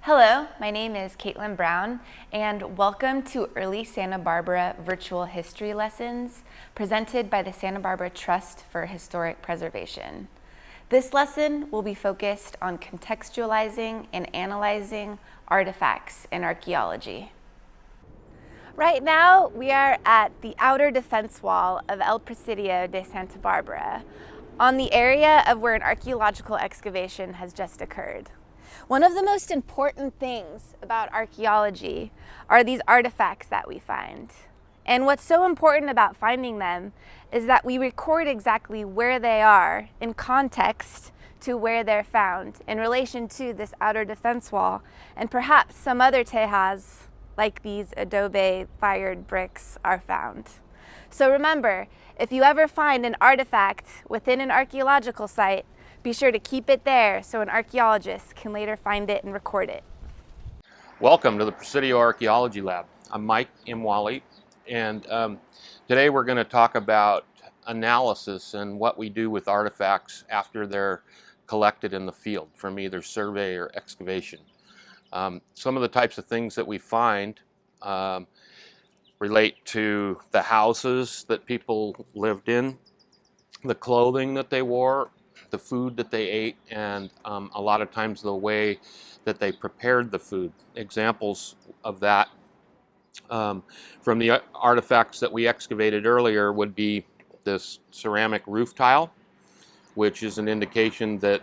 Hello, my name is Kaitlin Brown, and welcome to Early Santa Barbara Virtual History Lessons presented by the Santa Barbara Trust for Historic Preservation. This lesson will be focused on contextualizing and analyzing artifacts in archaeology. Right now, we are at the outer defense wall of El Presidio de Santa Barbara, on the area of where an archaeological excavation has just occurred. One of the most important things about archaeology are these artifacts that we find. And what's so important about finding them is that we record exactly where they are in context to where they're found in relation to this outer defense wall and perhaps some other tejas like these adobe fired bricks are found. So remember, if you ever find an artifact within an archaeological site, be sure to keep it there so an archaeologist can later find it and record it. Welcome to the Presidio Archaeology Lab. I'm Mike Imwalle, and today we're going to talk about analysis and what we do with artifacts after they're collected in the field from either survey or excavation. Some of the types of things that we find relate to the houses that people lived in, the clothing that they wore, the food that they ate, and a lot of times the way that they prepared the food. Examples of that from the artifacts that we excavated earlier would be this ceramic roof tile, which is an indication that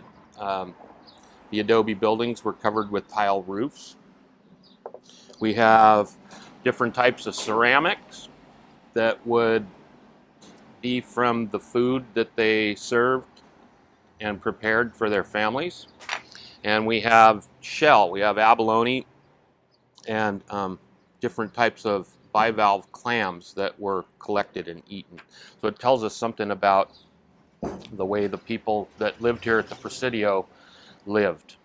the adobe buildings were covered with tile roofs. We have different types of ceramics that would be from the food that they served and prepared for their families. And we have shell, we have abalone, and different types of bivalve clams that were collected and eaten. So it tells us something about the way the people that lived here at the Presidio lived.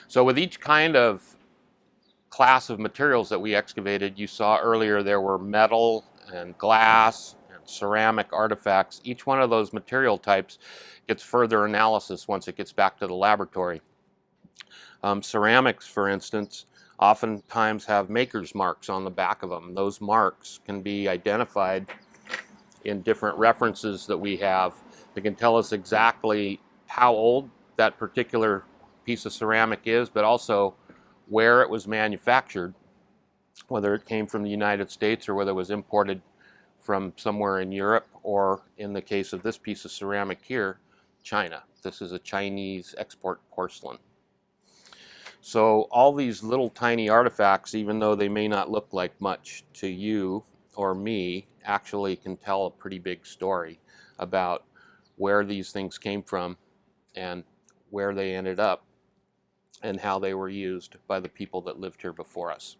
So with each kind of class of materials that we excavated, you saw earlier there were metal and glass and ceramic artifacts. Each one of those material types gets further analysis once it gets back to the laboratory. Ceramics, for instance, oftentimes have maker's marks on the back of them. Those marks can be identified in different references that we have. They can tell us exactly how old that particular piece of ceramic is, but also where it was manufactured, whether it came from the United States or whether it was imported from somewhere in Europe, or in the case of this piece of ceramic here, China. This is a Chinese export porcelain. So all these little tiny artifacts, even though they may not look like much to you or me, actually can tell a pretty big story about where these things came from and where they ended up and how they were used by the people that lived here before us.